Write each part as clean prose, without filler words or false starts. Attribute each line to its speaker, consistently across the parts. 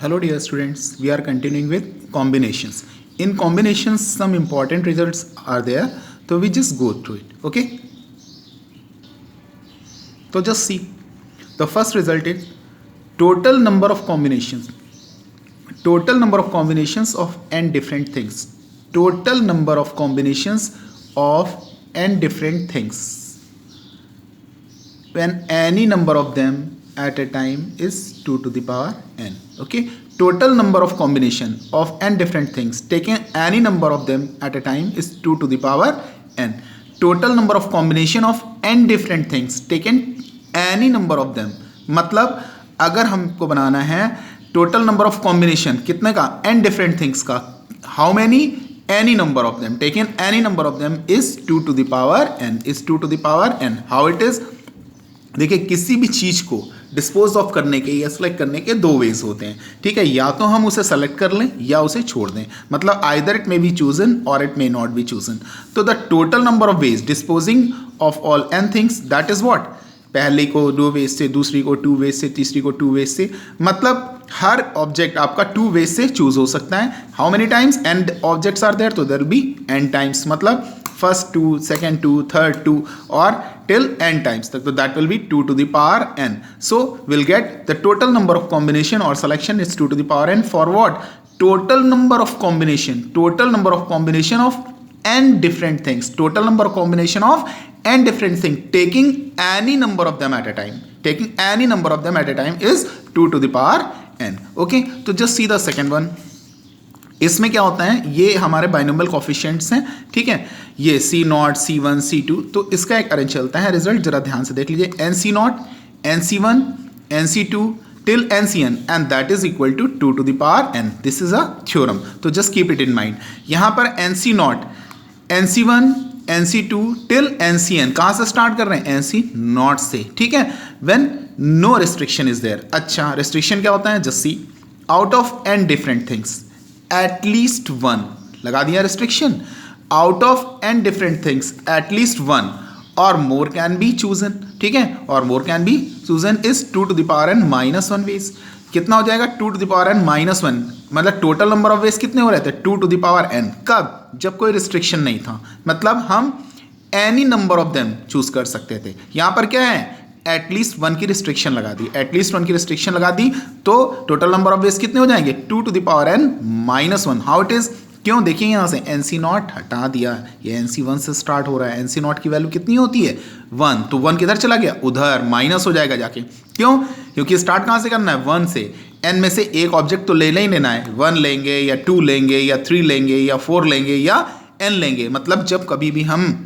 Speaker 1: Hello dear students, we are continuing with combinations. In combinations some important results are there, so we just go through it, okay? So just see, the first result is total number of combinations. Total number of combinations of n different things. Total number of combinations of n different things. When any number of them at a time is 2 to the power n. Okay, total number of combination of n different things taking any number of them at a time is 2 to the power n. Total number of combination of n different things taken any number of them, मतलब अगर हमको बनाना है total number of combination कितने का, n different things का, how many, any number of them taken any number of them is 2 to the power n, is 2 to the power n. how it is, देखिए किसी भी चीज को dispose of करने के या सेलेक्ट करने के दो वेज होते हैं, ठीक है? या तो हम उसे सेलेक्ट कर लें या उसे छोड़ दें, मतलब either it may be chosen और it may not be chosen. तो the total number of ways disposing of all n things, that is what, पहले को 2 वेज से, दूसरी को 2 वेज से, तीसरी को 2 वेज से, मतलब हर ऑब्जेक्ट आपका 2 वेज से चूज हो सकता है. How many times, n objects are there, तो there will be n times, मतलब फर्स्ट 2, सेकेंड 2, थर्ड 2 और till n टाइम्स तक, तो that will be 2 to the power n. So we'll get the total number of combination or selection is 2 to the power n for what? Total number of combination, total number of combination of n different things, total number of combination of n different things taking any number of them at a time, taking any number of them at a time is 2 to the power n. Okay, तो just see the second one. इसमें क्या होता है, ये हमारे binomial coefficients हैं, ठीक है? ये C0, C1, C2, तो इसका एक अरेंज चलता है. रिजल्ट जरा ध्यान से देख लीजिए, NC0, NC1, NC2 till NCn and that is equal to 2 to the power n. This is a theorem, तो just keep it in mind. यहाँ पर NC0, NC1, NC2 till NCn कहाँ से स्टार्ट कर रहे हैं, NC0 से, ठीक है? When no restriction is there. अच्छा, restriction क्या होता है, just see, out of n different things at least one, लगा दिया restriction, out of n different things at least one or more can be chosen, ठीक है? और more can be chosen is 2 to the power n minus 1 ways. कितना हो जाएगा, 2 to the power n minus 1, मतलब total number of veg कितने हो रहे थे, 2 to the power n. कब, जब कोई रिस्ट्रिक्शन नहीं था, मतलब हम any number of them choose कर सकते थे. यहां पर क्या है, एटलीस्ट 1 की रिस्ट्रिक्शन लगा दी, एटलीस्ट 1 की रिस्ट्रिक्शन लगा दी, तो टोटल नंबर ऑफ वेज कितने हो जाएंगे, 2 to the power n minus 1. How it is, क्यों, देखिए यहां से NC0 हटा दिया, ये NC1 से स्टार्ट हो रहा है, NC0 की वैल्यू कितनी होती है, 1, तो 1 किधर चला गया, उधर माइनस हो जाएगा जाके. क्यों, क्योंकि स्टार्ट कहां से करना है, 1 से. n में से एक ऑब्जेक्ट तो लेना ही लेना है, 1 लेंगे या 2 लेंगे या 3 लेंगे या 4 लेंगे या n लेंगे, मतलब जब कभी भी हम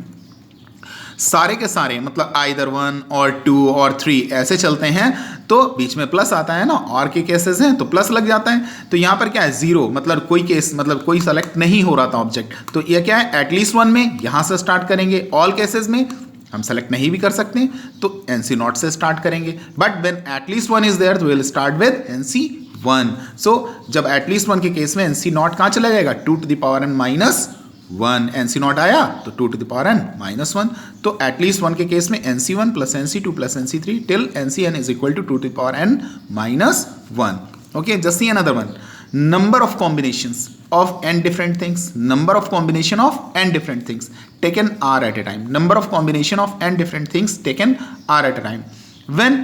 Speaker 1: सारे के सारे, मतलब आइदर 1 और 2 और 3 ऐसे चलते हैं तो बीच में प्लस आता है ना, और के केसेस हैं तो प्लस लग जाता है. तो यहाँ पर क्या है, 0, मतलब कोई केस, मतलब कोई सेलेक्ट नहीं हो रहा था ऑब्जेक्ट, तो ये क्या है, एटलीस्ट 1 में यहाँ से स्टार्ट करेंगे, ऑल केसेस में हम सेलेक्ट नहीं भी कर सकते तो NC0 से स्टार्ट करेंगे, but when at least 1 is there तो will start with NC1. So जब एटलीस्ट 1 के केस में NC0 कहाँ चला जाएगा, 2 to the power n minus 1, NC0 आया तो 2 to the power n minus 1. तो एटलीस्ट 1 के केस में NC1 plus NC2 plus NC3 till NCn is equal to 2 to the power n minus 1. Okay, just see another one. Number of combinations of n different things, number of combination of n different things taken r at a time, number of combination of n different things taken r at a time. When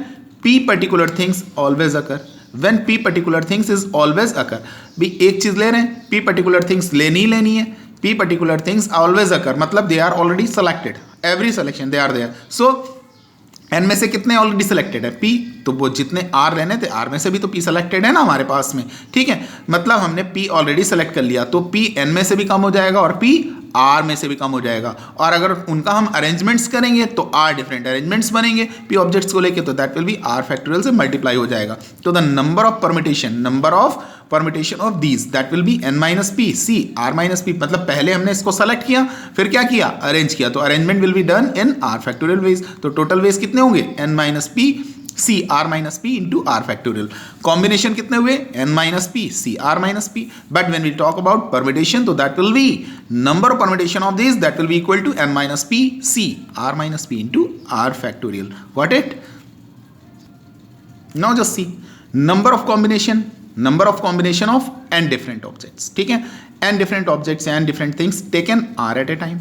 Speaker 1: p particular things always occur, when p particular things is always occur, भी एक चीज ले रहे हैं, p particular things लेनी ही लेनी है, p particular things always occur, मतलब they are already selected, every selection they are there. So n में से कितने ऑलरेडी सिलेक्टेड है, p, तो वो जितने r लेने थे r में से भी तो p सिलेक्टेड है ना हमारे पास में, ठीक है? मतलब हमने p ऑलरेडी सेलेक्ट कर लिया, तो p n में से भी कम हो जाएगा और p r में से भी कम हो जाएगा. और अगर उनका हम अरेंजमेंट्स करेंगे तो r डिफरेंट अरेंजमेंट्स बनेंगे p ऑब्जेक्ट्स को लेके, तो that will be r factorial से मल्टीप्लाई हो जाएगा. तो the number of permutation of these that will be n minus p, c r minus p, मतलब पहले हमने इसको सेलेक्ट किया, फिर क्या किया, अरेंज किया, तो arrangement will be done in r factorial ways. तो टोटल वेज कितने होंगे, n minus p c r minus p into r factorial. Combination कितने हुए, n minus p c r minus p. But when we talk about permutation तो that will be number of permutation of this that will be equal to n minus p c r minus p into r factorial. What it, now just see, number of combination, number of combination of n different objects, ठीक है, n different objects and different things taken r at a time,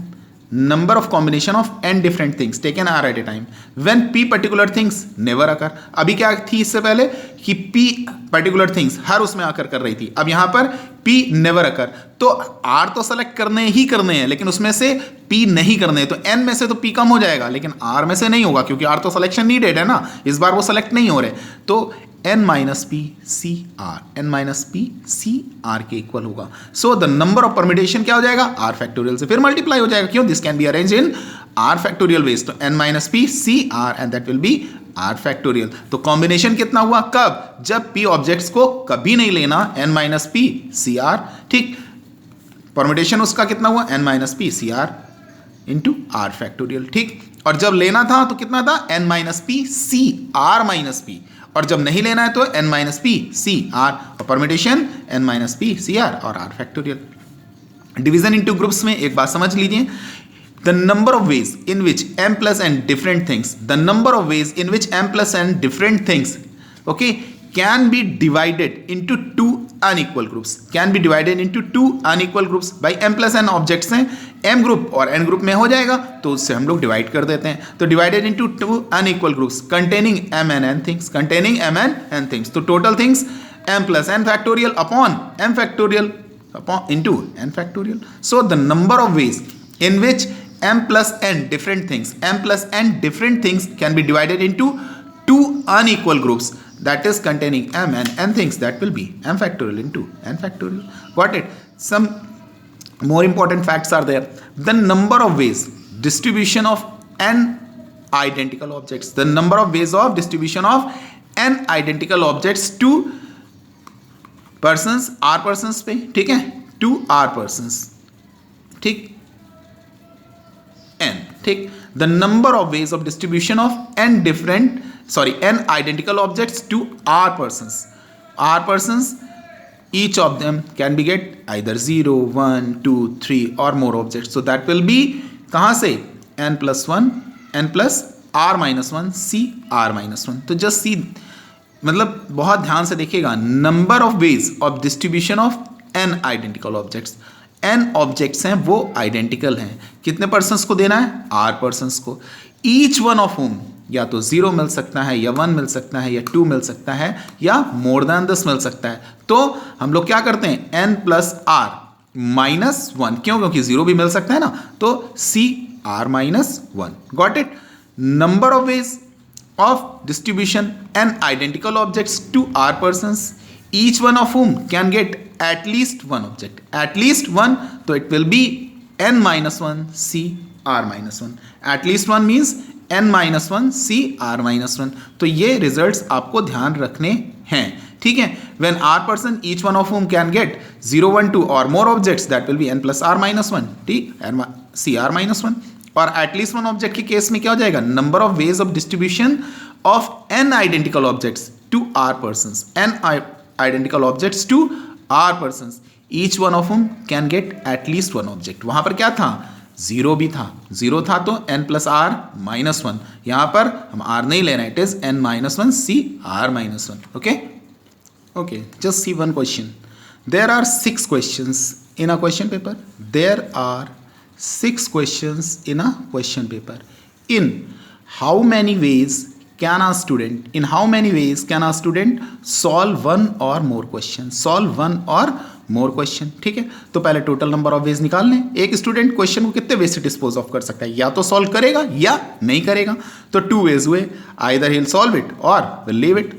Speaker 1: number of combination of n different things taken are at a time when p particular things never occur। अभी क्या थी इससे पहले कि p particular things हर उसमें आकर कर रही थी, अब यहां पर p never occur, तो r तो सेलेक्ट करने ही करने हैं लेकिन उसमें से p नहीं करने हैं, तो n में से तो p कम हो जाएगा लेकिन r में से नहीं होगा क्योंकि r तो सिलेक्शन नीडेड है ना, इस बार वो सेलेक्ट नहीं हो रहे, तो n minus P C r, n minus P C r के इक्वल होगा। So the number of permutation क्या हो जाएगा, r फैक्टोरियल से फिर मल्टीप्लाई हो जाएगा, क्यों, this can be arrange in r factorial ways, तो n minus P C r and that will be r factorial. तो कॉम्बिनेशन कितना हुआ, कब, जब p ऑब्जेक्ट्स को कभी नहीं लेना n minus P C R, ठीक, परमिटेशन उसका कितना हुआ n minus P C R into R factorial, ठीक, और जब लेना था तो कितना था n minus P C R minus P, और जब नहीं लेना है तो n minus P C R, और permutation n minus P C R और r factorial. Division into groups में एक बात समझ लीजिए, the number of ways in which m plus n different things, the number of ways in which m plus n different things, okay, can be divided into two unequal groups, can be divided into two unequal groups. भाई m plus n objects हैं, m group और n group में हो जाएगा तो उससे हम लोग डिवाइड कर देते हैं, तो divided into two unequal groups containing m and n things, containing m and n things, तो total things m plus n factorial upon m factorial upon into n factorial. So the number of ways in which m plus n different things, m plus n different things can be divided into two unequal groups that is containing m and n things, that will be m factorial into n factorial. Got it? Some more important facts are there. The number of ways distribution of n identical objects, the number of ways of distribution of n identical objects to persons, r persons पे, ठीक है, to r persons, ठीक, n, ठीक, the number of ways of distribution of n identical objects to r persons, each of them can be get either 0, 1, 2, 3 or more objects, so that will be कहाँ से n plus 1 n plus r minus 1 c r minus 1। तो just see, मतलब बहुत ध्यान से देखिएगा, number of ways of distribution of n identical objects, n objects हैं वो आइडेंटिकल हैं, कितने पर्सन्स को देना है, r पर्सन्स को, ईच वन ऑफ होम या तो 0 मिल सकता है या 1 मिल सकता है या 2 मिल सकता है या मोर देन दिस मिल सकता है, तो हम लोग क्या करते हैं n प्लस r माइनस 1, क्यों, क्योंकि 0 भी मिल सकता है ना, तो c r minus 1। Got it? Number of veg of distribution n identical objects to r persons, each one of whom can get at least one object, at least one, so it will be n minus 1 c r minus 1, at least one means n minus 1 c r minus 1। तो ये results आपको ध्यान रखने हैं, ठीक है। when r person each one of whom can get 0, 1, 2 or more objects, that will be n plus r minus 1, ठीक, c r minus 1। और एटलीस्ट वन ऑब्जेक्ट के केस में क्या हो जाएगा, number of ways of distribution of n identical objects to r persons, n identical objects to r persons, each one of whom can get at least one object. वहां पर क्या था, 0 भी था, 0 था तो n प्लस आर माइनस 1, यहां पर हम r नहीं ले रहे हैं, it is n minus 1 c r minus 1। Okay okay, just see one question, there are 6 questions in a question paper, there are 6 questions in a question paper. In how many ways can a student solve one or more questions, solve one or more question, ठीक है। तो पहले total number of veg निकाल लें, एक student question को कितने veg से डिस्पोज ऑफ कर सकता है, या तो सॉल्व करेगा या नहीं करेगा, तो 2 वेज हुए, either he will solve it और विल लीव इट।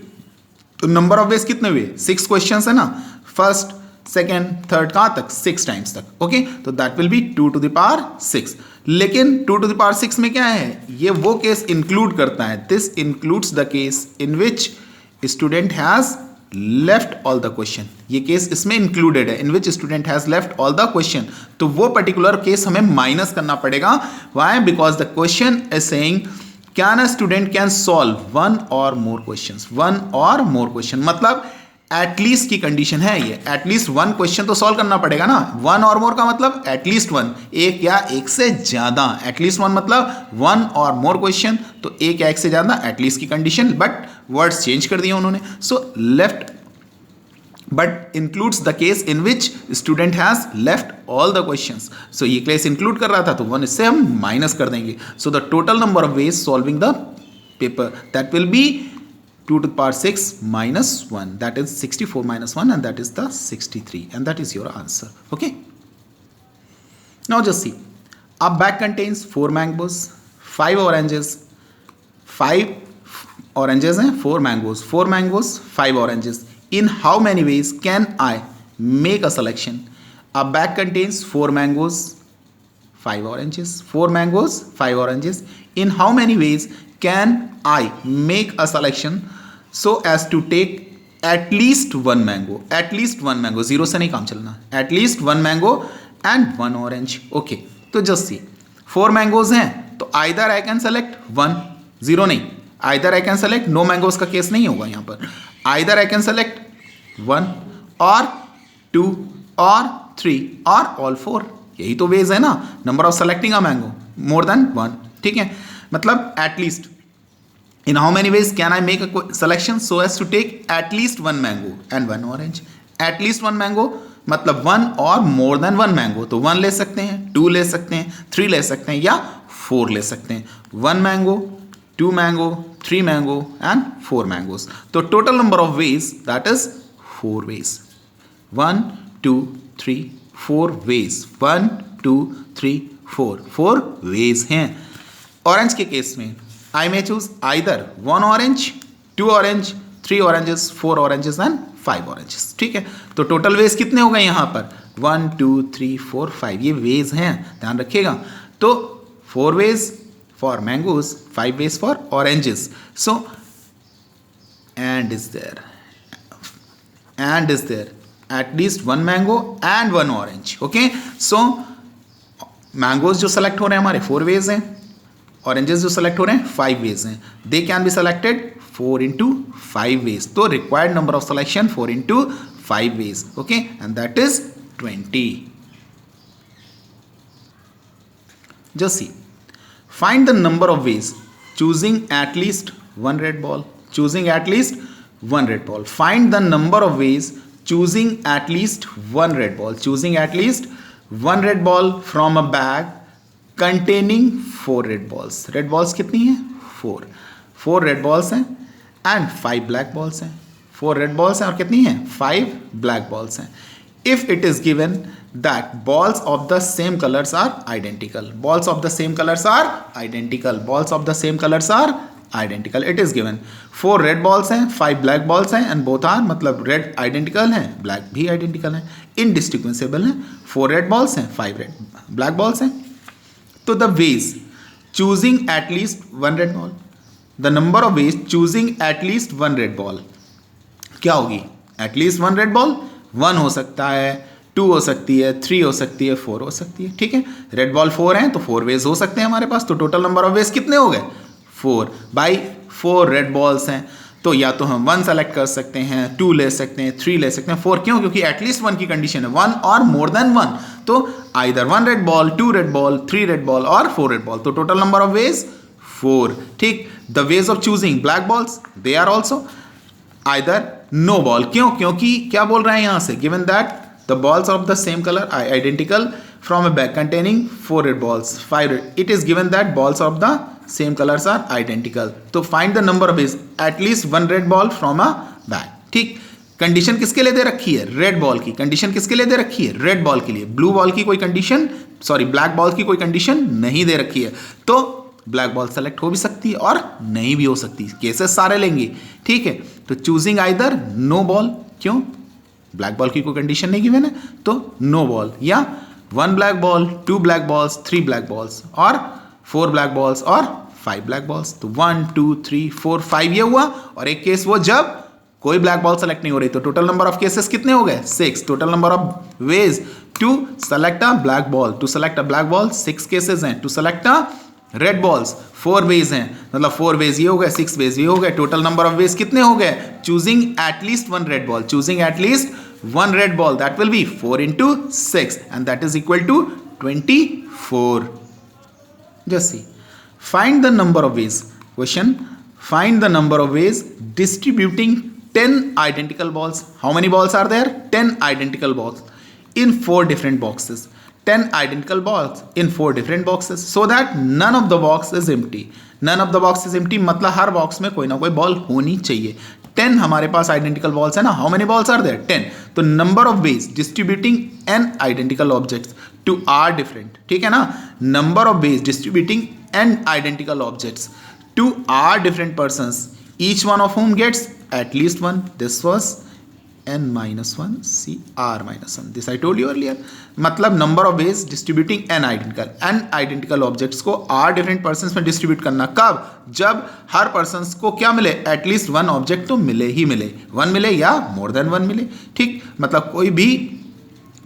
Speaker 1: तो नंबर ऑफ वेज कितने हुए, 6 क्वेश्चंस है ना, फर्स्ट सेकेंड थर्ड कहाँ तक, 6 टाइम्स तक, ओके, तो that will be 2 to the power 6। लेकिन 2 to the power 6 में क्या है, ये वो केस इंक्लूड करता है, this includes the case in which student has left all the question, ये केस इसमें इंक्लूडेड है, in which student has left all the question, तो वो पर्टिकुलर केस हमें माइनस करना पड़ेगा। Why, because the question is saying can a student can solve 1 or more questions, 1 or more question, मतलब at least की condition है ये, एटलीस्ट 1 क्वेश्चन तो सॉल्व करना पड़ेगा ना, 1 और मोर का मतलब एटलीस्ट 1, एक या एक से ज्यादा, एटलीस्ट 1 मतलब 1 और मोर क्वेश्चन, तो एक या एक से ज्यादा एटलीस्ट की कंडीशन, बट वर्ड्स चेंज कर दिए उन्होंने। So left but includes the case in which student has left all the questions. So ये केस इंक्लूड कर रहा था तो 1 इससे हम माइनस कर देंगे. So the total number of ways solving the paper, that will be 2 to the power 6 minus 1, that is 64 minus 1, and that is the 63, and that is your answer. Okay, now just see, a bag contains 4 mangoes, 5 oranges, 5 oranges and 4 mangoes, 4 mangoes, 5 oranges. In how many ways can I make a selection? A bag contains 4 mangoes, 5 oranges, 4 mangoes, 5 oranges. In how many ways can I make a selection so as to take at least one mango? At least one mango, zero से नहीं काम चलना. At least one mango and one orange. Okay, तो just see, 4 mangoes हैं तो either I can select 1, 0 नहीं, either I can select no mangoes का case नहीं होगा यहाँ पर. Either I can select 1 or 2 or 3 or all 4. यही तो ways है ना, number of selecting a mango more than 1. ठीक है, मतलब at least. In how many ways can I make a selection so as to take at least one mango and one orange? At least one mango मतलब 1 और more than 1 mango, तो 1 ले सकते हैं, 2 ले सकते हैं, 3 ले सकते हैं या 4 ले सकते हैं. 1 mango, 2 mango, 3 mango and 4 mangoes. तो total number of ways, that is 4 ways. 1 2 3 4 ways. 1 2 3 4 4 ways हैं. Orange के केस में I may choose either 1 orange, 2 orange, 3 oranges, 4 oranges and 5 oranges. ठीक है, तो टोटल वेज कितने हो गए यहाँ पर? 1 2 3 4 5, ये वेज हैं, ध्यान रखिएगा. तो 4 ways for mangoes, 5 ways for oranges. So and is there at least one mango and one orange. Okay, so mangoes जो सेलेक्ट हो रहे हैं हमारे 4 वेज हैं, ऑरेंजेस जो सेलेक्ट हो रहे हैं 5 वेज हैं. They can be selected 4 into 5 ways. तो required number of selection 4 into 5 ways. Okay, and that is 20. Just see, find the number of ways choosing at least one red ball. Choosing at least one red ball. Find the number of ways choosing at least one red ball. Choosing at least one red ball from a bag containing 4 red balls. Red balls कितनी हैं? 4. 4 red balls हैं and 5 black balls हैं. 4 red balls हैं और कितनी हैं? 5 black balls हैं. If it is given that balls of the same colors are identical. Balls of the same colors are identical. Balls of the same colors are identical. It is given 4 red balls हैं, 5 black balls हैं and both are मतलब red identical हैं, black भी identical हैं, indistinguishable हैं. 4 red balls हैं, 5 red black balls हैं. तो the ways choosing at least one red ball, the number of ways choosing at least one red ball क्या होगी? At least one red ball 1 हो सकता है, 2 हो सकती है, 3 हो सकती है, 4 हो सकती है. ठीक है, रेड बॉल 4 हैं तो 4 वेज हो सकते हैं हमारे पास. तो टोटल नंबर ऑफ वेज कितने हो गए? 4 बाई 4 रेड बॉल्स हैं तो या तो हम 1 सेलेक्ट कर सकते हैं, 2 ले सकते हैं, 3 ले सकते हैं. 4 क्यों? क्योंकि एटलीस्ट 1 की कंडीशन है, 1 और मोर देन 1. तो either 1 red ball, 2 red ball, 3 red ball और 4 रेड बॉल. तो टोटल नंबर ऑफ वेज 4. ठीक, the ways of choosing black balls, they are also either no ball. क्यों? क्योंकि क्या बोल रहे हैं यहां से, given that the balls of the same color are identical from a bag containing 4 red balls, 5 red. It is given that balls of the same colors are identical. तो find the number of ways at least one red ball from a bag. ठीक, condition किसके लिए दे रखी है? Red ball की. Condition किसके लिए दे रखी है? रेड बॉल के लिए. ब्लू बॉल की कोई कंडीशन, सॉरी ब्लैक बॉल की कोई कंडीशन नहीं दे रखी है. तो ब्लैक बॉल सेलेक्ट हो भी सकती है और नहीं भी हो सकती, केसेस सारे लेंगे. ठीक है, तो चूजिंग आइदर नो बॉल. क्यों? ब्लैक बॉल की कोई कंडीशन नहीं गिवन है तो नो बॉल, या 1 black ball, 2 black balls, 3 black balls और 4 ब्लैक बॉल्स और 5 ब्लैक बॉल्स. तो 1 2 3 4 5 ये हुआ. और एक केस वो जब कोई ब्लैक बॉल सेलेक्ट नहीं हो रही. तो टोटल नंबर ऑफ केसेस कितने हो गए? 6. Total number of ways to select a black ball, to select a black ball 6 cases हैं. To select a red balls 4 ways हैं, मतलब 4 वेज ये हो गए, 6 वेज ये हो गए. टोटल नंबर ऑफ वेज कितने हो गए? Choosing at least 1 red ball, choosing at least 1 red ball, that will be 4 into 6 and that is equal to 24. Just see, find the number of ways. Question, find the number of ways distributing 10 identical balls. How many balls are there? 10 identical balls in 4 different boxes. 10 identical balls in 4 different boxes, so that none of the box is empty. None of the box is empty मतलब हर box में कोई ना कोई ball होनी चाहिए. 10 हमारे पास identical balls है ना. How many balls are there? 10. तो number of ways distributing n identical objects to r different. ठीक है ना. Number of ways distributing n identical objects to r different persons, each one of whom gets at least one. This was n minus 1 c r minus 1. This I told you earlier. मतलब number of ways distributing n identical objects को r different persons में distribute करना. कब? जब हर persons को क्या मिले? At least one object तो मिले ही मिले. वन मिले या मोर देन वन मिले. ठीक, मतलब कोई भी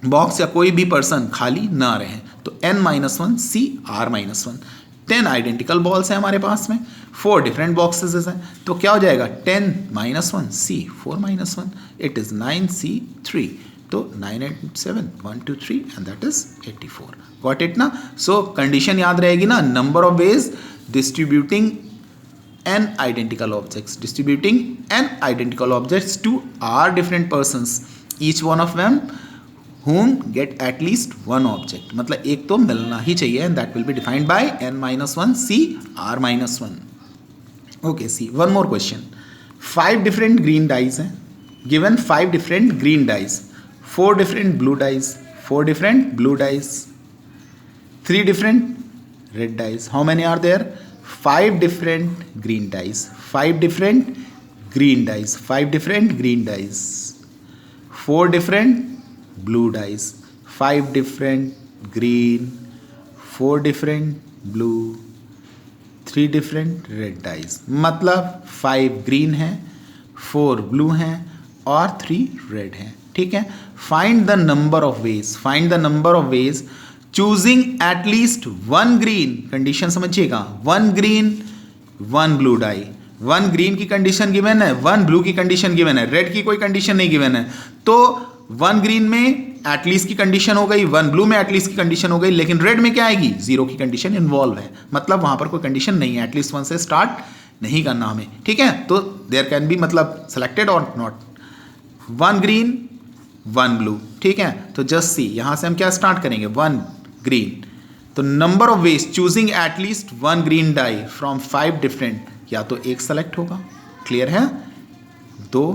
Speaker 1: बॉक्स या कोई भी पर्सन खाली ना रहे. तो n minus 1 c r minus 1. 10 identical balls हैं हमारे पास में, 4 डिफरेंट बॉक्सेस हैं. तो क्या हो जाएगा? 10 minus 1 c 4 minus 1, it is 9 c 3. तो 9 8 7 1 2 3 and that is 84. Got it ना. सो कंडीशन याद रहेगी ना. Number of ways distributing n identical objects to r different persons, each one of them whom get at least one object. मतलब एक तो मिलना ही चाहिए, and that will be defined by n minus 1 c r minus 1. Okay, see one more question. 5 different green dice हैं. Given 5 different green dice, 4 different blue dice, 4 different blue dice, 3 different red dice. How many are there? 5 different green dice, 5 different green dice, 5 different green dice, 4 different blue dice, 5 different green, 4 different blue, 3 different red dice. मतलब 5 green हैं, 4 blue हैं और 3 red हैं. ठीक है. Find the number of ways. Find the number of ways choosing at least one green. Condition समझिएगा. 1 green, 1 blue die. 1 green की condition given है, 1 blue की कंडीशन गिवन है, रेड की कोई कंडीशन नहीं गिवन है. तो 1 ग्रीन में एटलीस्ट की कंडीशन हो गई, 1 ब्लू में एटलीस्ट की कंडीशन हो गई, लेकिन रेड में क्या आएगी? 0 की कंडीशन इन्वॉल्व है. मतलब वहां पर कोई कंडीशन नहीं है. एटलीस्ट 1 से स्टार्ट नहीं करना हमें. ठीक है. तो देयर कैन बी मतलब सेलेक्टेड और नॉट. 1 green 1 blue. ठीक है. तो जस्ट सी, यहां से हम क्या स्टार्ट करेंगे? 1 ग्रीन. तो number of veg choosing at least 1 green die from 5 different, या तो एक सेलेक्ट होगा. क्लियर है? 2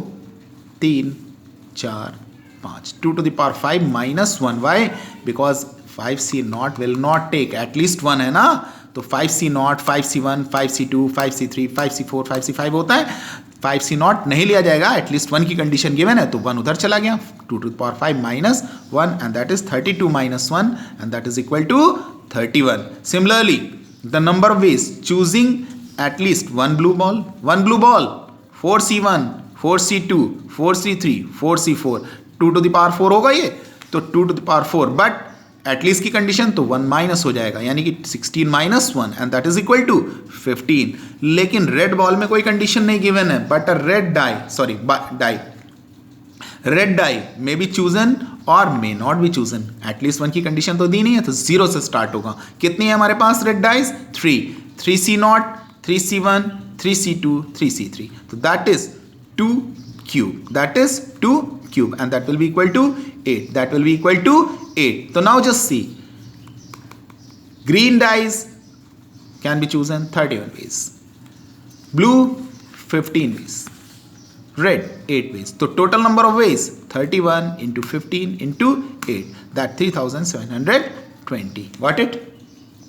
Speaker 1: 3 4 5. 2 to the power 5 minus 1. Why? Because 5c naught will not take at least 1 है ना. तो 5c naught, 5c1, 5c2, 5c3, 5c4, 5c5 होता है. 5c naught नहीं लिया जाएगा. एटलीस्ट 1 की कंडीशन गिवन है तो 1 उधर चला गया. 2 to the power 5 minus 1 and that is 32 minus 1 and that is equal to 31. Similarly, the number of ways choosing at least 1 blue ball, 4c1, 4c2, 4c3, 4c4. 2 to the power 4 होगा ये. तो 2 to the power 4 but at least की condition तो 1 minus हो जाएगा, यानी कि 16 minus 1 and that is equal to 15. लेकिन रेड बॉल में कोई कंडीशन नहीं गिवन है, but a red die may be chosen और may not be chosen. At least 1 की कंडीशन तो दी नहीं है, तो 0 से स्टार्ट होगा. कितनी है हमारे पास red dice? 3. 3c not, 3c1, 3c2, 3c3. तो that is 2 cube. That is 2 cube and that will be equal to 8. That will be equal to 8. So now just see. Green dice can be chosen 31 ways. Blue 15 ways. Red 8 ways. So total number of ways 31 into 15 into 8. That 3720. Got it?